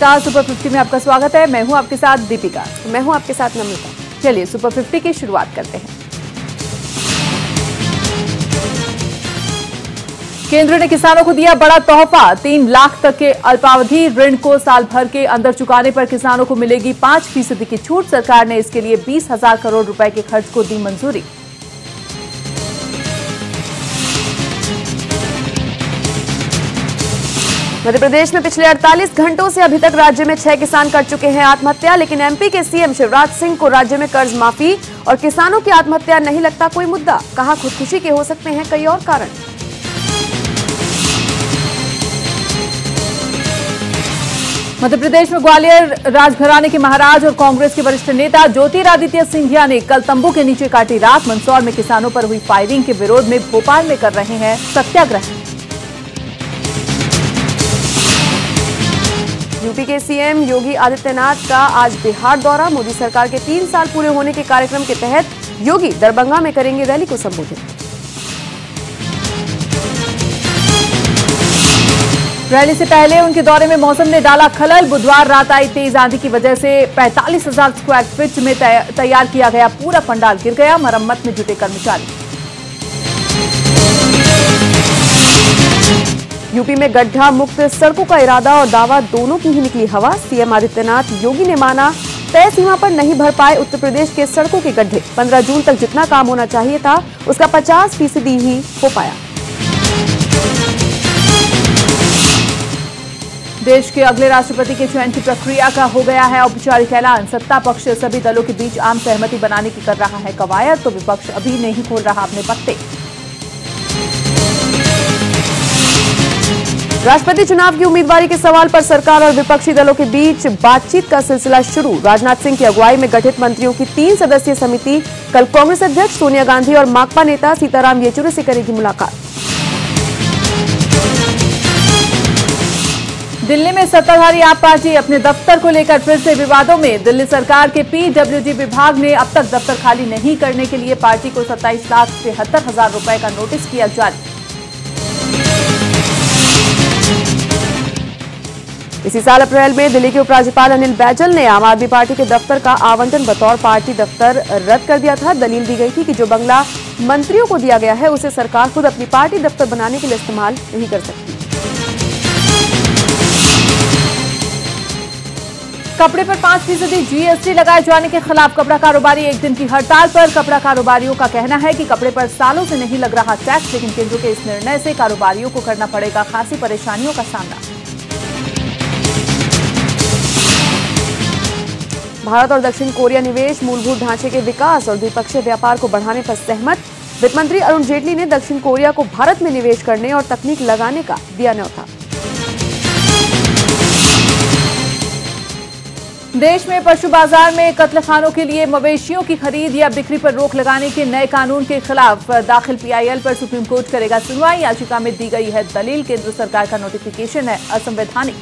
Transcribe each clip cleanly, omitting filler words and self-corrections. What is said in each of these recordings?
नमस्कार, सुपर 50 में आपका स्वागत है। मैं हूं आपके साथ दीपिका। मैं हूं आपके साथ नम्रता। चलिए सुपर 50 की शुरुआत करते हैं। केंद्र ने किसानों को दिया बड़ा तोहफा। 3 लाख तक के अल्पावधि ऋण को साल भर के अंदर चुकाने पर किसानों को मिलेगी 5% की छूट। सरकार ने इसके लिए 20,000 करोड़ रुपए के खर्च को दी मंजूरी। मध्य प्रदेश में पिछले 48 घंटों से अभी तक राज्य में 6 किसान कर चुके हैं आत्महत्या, लेकिन एमपी के सीएम शिवराज सिंह को राज्य में कर्ज माफी और किसानों की आत्महत्या नहीं लगता कोई मुद्दा। कहा खुदकुशी के हो सकते हैं कई और कारण। मध्य प्रदेश में ग्वालियर राजघराने के महाराज और कांग्रेस के वरिष्ठ नेता ज्योतिरादित्य सिंधिया ने कल तंबू के नीचे काटी रात। मंदसौर में किसानों पर हुई फायरिंग के विरोध में भोपाल में कर रहे हैं सत्याग्रह। यूपी के सीएम योगी आदित्यनाथ का आज बिहार दौरा। मोदी सरकार के 3 साल पूरे होने के कार्यक्रम के तहत योगी दरभंगा में करेंगे रैली को संबोधित। रैली से पहले उनके दौरे में मौसम ने डाला खलल। बुधवार रात आई तेज आंधी की वजह से 45,000 स्क्वायर फीट में तैयार किया गया पूरा पंडाल गिर गया। मरम्मत में जुटे कर्मचारी। यूपी में गड्ढा मुक्त सड़कों का इरादा और दावा दोनों की ही निकली हवा। सीएम आदित्यनाथ योगी ने माना तय सीमा पर नहीं भर पाए उत्तर प्रदेश के सड़कों के गड्ढे। 15 जून तक जितना काम होना चाहिए था उसका 50% ही हो पाया। देश के अगले राष्ट्रपति के चयन की प्रक्रिया का हो गया है औपचारिक ऐलान। सत्ता पक्ष सभी दलों के बीच आम सहमति बनाने की कर रहा है कवायद, तो विपक्ष अभी नहीं खोल रहा अपने पत्ते। राष्ट्रपति चुनाव की उम्मीदवारी के सवाल पर सरकार और विपक्षी दलों के बीच बातचीत का सिलसिला शुरू। राजनाथ सिंह की अगुवाई में गठित मंत्रियों की 3 सदस्यीय समिति कल कांग्रेस अध्यक्ष सोनिया गांधी और माकपा नेता सीताराम येचुरी से करेगी मुलाकात। दिल्ली में सत्ताधारी आप पार्टी अपने दफ्तर को लेकर फिर से विवादों में। दिल्ली सरकार के पीडब्ल्यूडी विभाग ने अब तक दफ्तर खाली नहीं करने के लिए पार्टी को 27,73,000 रुपए का नोटिस किया जारी। इसी साल अप्रैल में दिल्ली के उपराज्यपाल अनिल बैजल ने आम आदमी पार्टी के दफ्तर का आवंटन बतौर पार्टी दफ्तर रद्द कर दिया था। दलील दी गई थी कि जो बंगला मंत्रियों को दिया गया है उसे सरकार खुद अपनी पार्टी दफ्तर बनाने के लिए इस्तेमाल नहीं कर सकती। कपड़े पर 5% जीएसटी लगाए जाने के खिलाफ कपड़ा कारोबारी एक दिन की हड़ताल पर। कपड़ा कारोबारियों का कहना है कि कपड़े पर सालों से नहीं लग रहा टैक्स, लेकिन केंद्र के इस निर्णय से कारोबारियों को करना पड़ेगा खासी परेशानियों का सामना। भारत और दक्षिण कोरिया निवेश, मूलभूत ढांचे के विकास और द्विपक्षीय व्यापार को बढ़ाने पर सहमत। वित्त मंत्री अरुण जेटली ने दक्षिण कोरिया को भारत में निवेश करने और तकनीक लगाने का दिया न्योता। देश में पशु बाजार में कत्लखानों के लिए मवेशियों की खरीद या बिक्री पर रोक लगाने के नए कानून के खिलाफ दाखिल पीआईएल पर सुप्रीम कोर्ट करेगा सुनवाई। याचिका में दी गई है दलील केंद्र सरकार का नोटिफिकेशन है असंवैधानिक।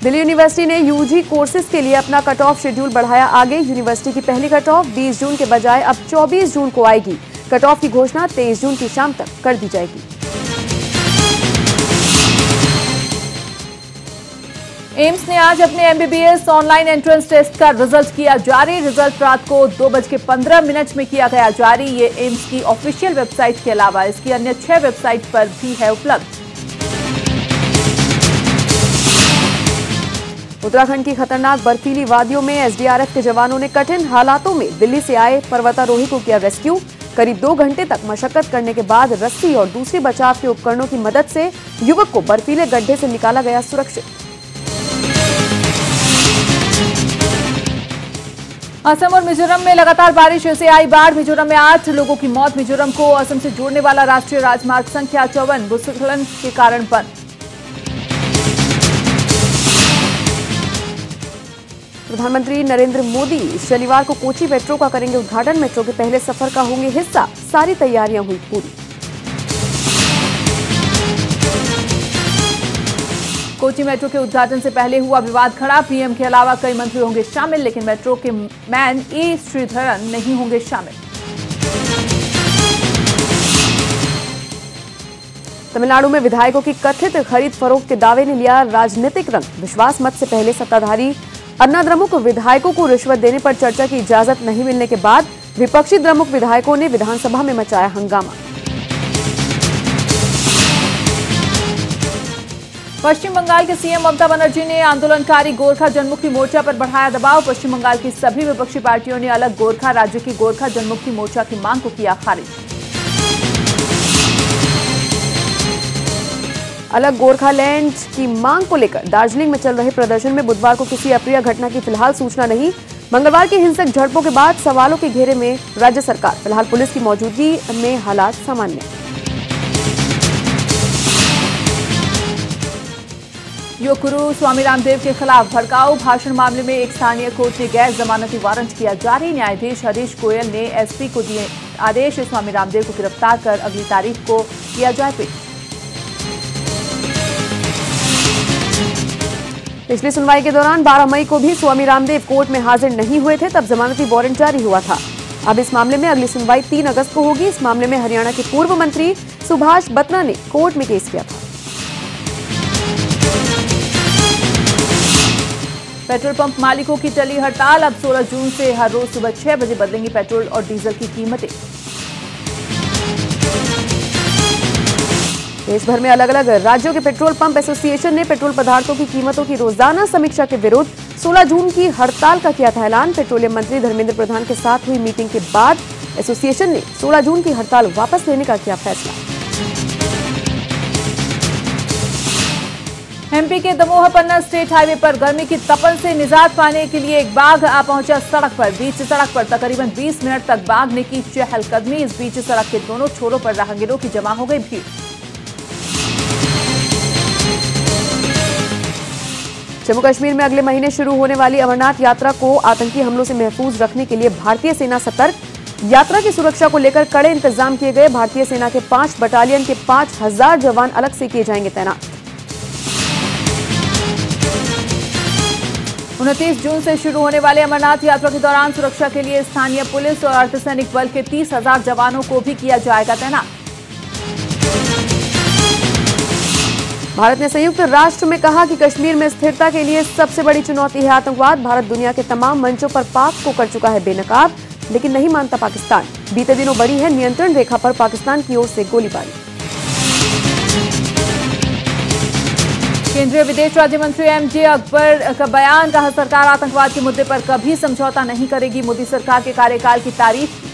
दिल्ली यूनिवर्सिटी ने यूजी कोर्सेज के लिए अपना कट ऑफ शेड्यूल बढ़ाया आगे। यूनिवर्सिटी की पहली कट ऑफ 20 जून के बजाय अब 24 जून को आएगी। कट ऑफ की घोषणा 23 जून की शाम तक कर दी जाएगी। एम्स ने आज अपने एमबीबीएस ऑनलाइन एंट्रेंस टेस्ट का रिजल्ट किया जारी। रिजल्ट रात को 2:15 में किया गया जारी। ये एम्स की ऑफिशियल वेबसाइट के अलावा इसकी अन्य 6 वेबसाइट पर भी है उपलब्ध। उत्तराखंड की खतरनाक बर्फीली वादियों में एसडीआरएफ के जवानों ने कठिन हालातों में दिल्ली से आए पर्वतारोही को किया रेस्क्यू। करीब 2 घंटे तक मशक्कत करने के बाद रस्सी और दूसरी बचाव के उपकरणों की मदद से युवक को बर्फीले गड्ढे से निकाला गया सुरक्षित। असम और मिजोरम में लगातार बारिश से आई बाढ़। मिजोरम में 8 लोगों की मौत। मिजोरम को असम से जोड़ने वाला राष्ट्रीय राजमार्ग संख्या 54 भूस्खलन के कारण बंद। प्रधानमंत्री नरेंद्र मोदी शनिवार को कोची मेट्रो का करेंगे उद्घाटन। मेट्रो के पहले सफर का होंगे हिस्सा। सारी तैयारियां हुई पूरी। कोची मेट्रो के उद्घाटन से पहले हुआ विवाद खड़ा। पीएम के अलावा कई मंत्री होंगे शामिल, लेकिन मेट्रो के मैन ई श्रीधरन नहीं होंगे शामिल। तमिलनाडु में विधायकों की कथित खरीद फरोख्त के दावे ने लिया राजनीतिक रंग। विश्वास मत से पहले सत्ताधारी अन्ना द्रमुक विधायकों को रिश्वत देने पर चर्चा की इजाजत नहीं मिलने के बाद विपक्षी द्रमुक विधायकों ने विधानसभा में मचाया हंगामा। पश्चिम बंगाल के सीएम ममता बनर्जी ने आंदोलनकारी गोरखा जनमुक्ति मोर्चा पर बढ़ाया दबाव। पश्चिम बंगाल की सभी विपक्षी पार्टियों ने अलग गोरखा राज्य की गोरखा जनमुक्ति मोर्चा की मांग को किया खारिज। अलग गोरखालैंड की मांग को लेकर दार्जिलिंग में चल रहे प्रदर्शन में बुधवार को किसी अप्रिय घटना की फिलहाल सूचना नहीं। मंगलवार की हिंसक झड़पों के बाद सवालों के घेरे में राज्य सरकार। फिलहाल पुलिस की मौजूदगी में हालात सामान्य। योग गुरु स्वामी रामदेव के खिलाफ भड़काऊ भाषण मामले में एक स्थानीय कोर्ट ने गैर जमानती वारंट किया जारी। न्यायाधीश हरीश गोयल ने एसपी को दिए आदेश। स्वामी रामदेव को गिरफ्तार कर अगली तारीख को किया जाए पेश। पिछली सुनवाई के दौरान 12 मई को भी स्वामी रामदेव कोर्ट में हाजिर नहीं हुए थे, तब जमानती वारंट जारी हुआ था। अब इस मामले में अगली सुनवाई 3 अगस्त को होगी। इस मामले में हरियाणा के पूर्व मंत्री सुभाष बत्रा ने कोर्ट में केस किया था। पेट्रोल पंप मालिकों की टली हड़ताल। अब 16 जून से हर रोज सुबह 6 बजे बदलेंगी पेट्रोल और डीजल की कीमतें। देश भर में अलग अलग राज्यों के पेट्रोल पंप एसोसिएशन ने पेट्रोल पदार्थों की कीमतों की रोजाना समीक्षा के विरुद्ध 16 जून की हड़ताल का किया था ऐलान। पेट्रोलियम मंत्री धर्मेंद्र प्रधान के साथ हुई मीटिंग के बाद एसोसिएशन ने 16 जून की हड़ताल वापस लेने का किया फैसला। एमपी के दमोह पन्ना स्टेट हाईवे पर गर्मी की तपन से निजात पाने के लिए एक बाघ आ पहुंचा सड़क पर। बीच सड़क पर तकरीबन 20 मिनट तक बाघ ने की चहलकदमी। इस बीच सड़क के दोनों छोरों पर राहगीरों की जमा हो गई भीड़। जम्मू कश्मीर में अगले महीने शुरू होने वाली अमरनाथ यात्रा को आतंकी हमलों से महफूज रखने के लिए भारतीय सेना सतर्क। यात्रा की सुरक्षा को लेकर कड़े इंतजाम किए गए। भारतीय सेना के 5 बटालियन के 5000 जवान अलग से किए जाएंगे तैनात। 29 जून से शुरू होने वाले अमरनाथ यात्रा के दौरान सुरक्षा के लिए स्थानीय पुलिस और अर्धसैनिक बल के 30,000 जवानों को भी किया जाएगा तैनात। भारत ने संयुक्त राष्ट्र में कहा कि कश्मीर में स्थिरता के लिए सबसे बड़ी चुनौती है आतंकवाद। भारत दुनिया के तमाम मंचों पर पाक को कर चुका है बेनकाब, लेकिन नहीं मानता पाकिस्तान। बीते दिनों बढ़ी है नियंत्रण रेखा पर पाकिस्तान की ओर से गोलीबारी। केंद्रीय विदेश राज्य मंत्री एमजे अकबर का बयान। कहा, सरकार आतंकवाद के मुद्दे पर कभी समझौता नहीं करेगी। मोदी सरकार के कार्यकाल की तारीफ की।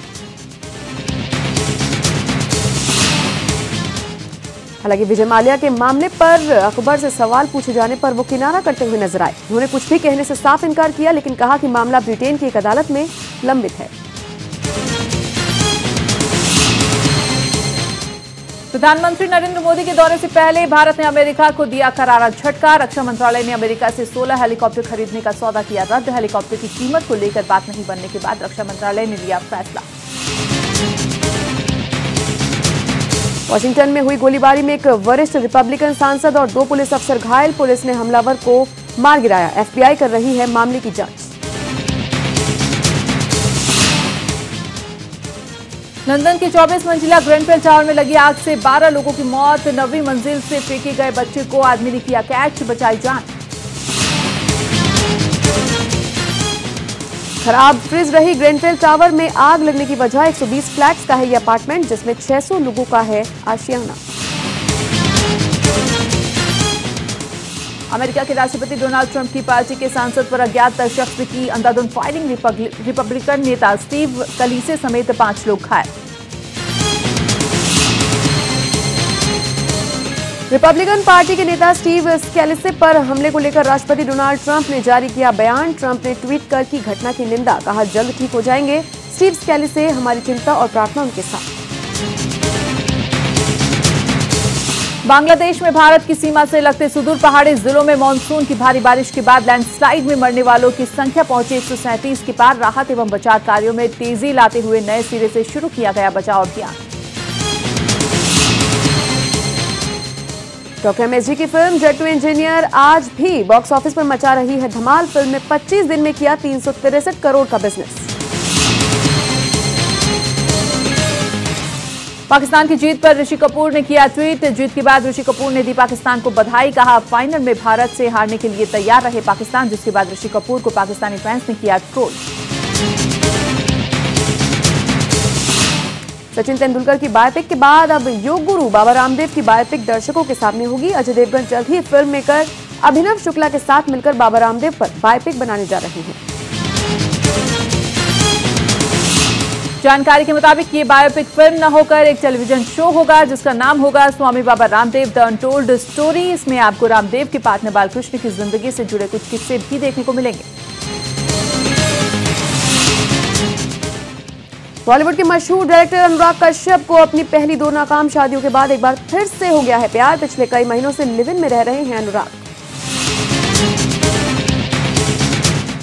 हालांकि विजय माल्या के मामले पर अकबर से सवाल पूछे जाने पर वो किनारा करते हुए नजर आए। उन्होंने कुछ भी कहने से साफ इनकार किया, लेकिन कहा कि मामला ब्रिटेन की एक अदालत में लंबित है। प्रधानमंत्री नरेंद्र मोदी के दौरे से पहले भारत ने अमेरिका को दिया करारा झटका। रक्षा मंत्रालय ने अमेरिका से 16 हेलीकॉप्टर खरीदने का सौदा किया रद्द। हेलीकॉप्टर की कीमत को लेकर बात नहीं बनने के बाद रक्षा मंत्रालय ने लिया फैसला। वॉशिंगटन में हुई गोलीबारी में एक वरिष्ठ रिपब्लिकन सांसद और 2 पुलिस अफसर घायल। पुलिस ने हमलावर को मार गिराया। एफबीआई कर रही है मामले की जांच। लंदन के 24 मंजिला ग्रेनफेल टावर में लगी आग से 12 लोगों की मौत। 9वीं मंजिल से फेंके गए बच्चे को आदमी ने किया कैच, बचाई जान। खराब फ्रिज रही ग्रेनफेल टावर में आग लगने की वजह 120 फ्लैट्स का है यह अपार्टमेंट, जिसमें 600 लोगों का है आशियाना। अमेरिका के राष्ट्रपति डोनाल्ड ट्रंप की पार्टी के सांसद पर अज्ञात शख्स की अंधाधुंध फायरिंग। रिपब्लिकन नेता स्टीव कलीसे समेत 5 लोग घायल। रिपब्लिकन पार्टी के नेता स्टीव स्कैलिसे पर हमले को लेकर राष्ट्रपति डोनाल्ड ट्रंप ने जारी किया बयान। ट्रंप ने ट्वीट कर की घटना की निंदा। कहा, जल्द ठीक हो जाएंगे। स्टीव स्कैलिसे, हमारी चिंता और प्रार्थना उनके साथ। बांग्लादेश में भारत की सीमा से लगते सुदूर पहाड़ी जिलों में मानसून की भारी बारिश के बाद लैंडस्लाइड में मरने वालों की संख्या पहुंची 137 के पार। राहत एवं बचाव कार्यों में तेजी लाते हुए नए सिरे से शुरू किया गया बचाव अभियान। डॉक्टर एमएसजी की फिल्म जेट टू इंजीनियर आज भी बॉक्स ऑफिस पर मचा रही है धमाल। फिल्म ने 25 दिन में किया 363 करोड़ का बिजनेस। पाकिस्तान की जीत पर ऋषि कपूर ने किया ट्वीट। जीत के बाद ऋषि कपूर ने दी पाकिस्तान को बधाई। कहा, फाइनल में भारत से हारने के लिए तैयार रहे पाकिस्तान। जिसके बाद ऋषि कपूर को पाकिस्तानी फैंस ने किया ट्रोल। सचिन तेंदुलकर की बायोपिक के बाद अब योग गुरु बाबा रामदेव की बायोपिक दर्शकों के सामने होगी। अजय देवगन जल्द ही फिल्म मेकर अभिनव शुक्ला के साथ मिलकर बाबा रामदेव पर बायोपिक बनाने जा रहे हैं। जानकारी के मुताबिक ये बायोपिक फिल्म न होकर एक टेलीविजन शो होगा जिसका नाम होगा स्वामी Baba Ramdev the untold story. इसमें आपको रामदेव के पार्टनर बालकृष्ण की जिंदगी से जुड़े कुछ किस्से भी देखने को मिलेंगे। बॉलीवुड के मशहूर डायरेक्टर अनुराग कश्यप को अपनी पहली 2 नाकाम शादियों के बाद एक बार फिर से हो गया है प्यार। पिछले कई महीनों से लिव इन में रह रहे हैं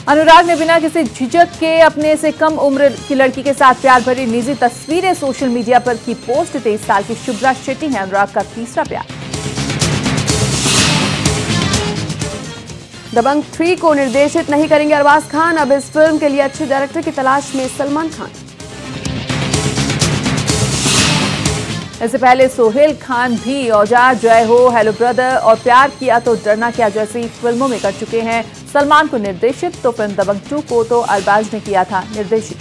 अनुराग ने बिना किसी झिझक के अपने से कम उम्र की लड़की के साथ प्यार भरी निजी तस्वीरें सोशल मीडिया पर की पोस्ट। 23 साल की शुभ्रा शेट्टी है अनुराग का तीसरा प्यार। दबंग 3 को निर्देशित नहीं करेंगे अरबाज खान। अब इस फिल्म के लिए अच्छे डायरेक्टर की तलाश में सलमान खान। इससे पहले सोहेल खान भी औजार, जय हो, हेलो ब्रदर और प्यार किया तो डरना क्या जैसी फिल्मों में कर चुके हैं। सलमान को निर्देशित तो फिल्म दबंग 2 को तो अरबाज ने किया था निर्देशित।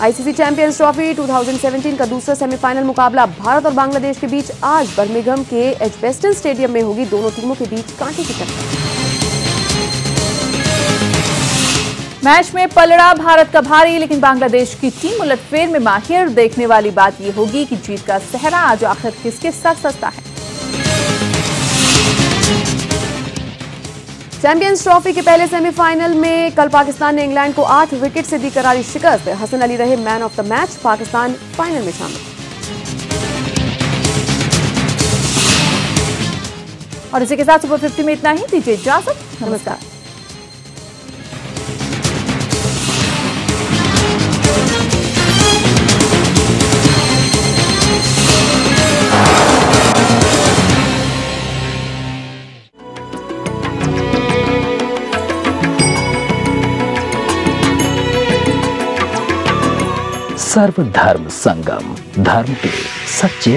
आईसीसी चैंपियंस ट्रॉफी 2017 का दूसरा सेमीफाइनल मुकाबला भारत और बांग्लादेश के बीच आज बर्मिंघम के एजबेस्टन स्टेडियम में होगी। दोनों टीमों के बीच कांटे की टक्कर। मैच में पलड़ा भारत का भारी, लेकिन बांग्लादेश की टीम उलटफेर में माहिर। देखने वाली बात यह होगी कि जीत का सेहरा आज आखिर किसके सर सजता है। चैंपियंस ट्रॉफी के पहले सेमीफाइनल में कल पाकिस्तान ने इंग्लैंड को 8 विकेट से दी करारी शिकस्त। हसन अली रहे man of the match. Pakistan final में शामिल। और इसी के साथ सुपर 50 में इतना ही। दीजिए इजाजत, नमस्कार। सर्वधर्म संगम, धर्म के सच्चे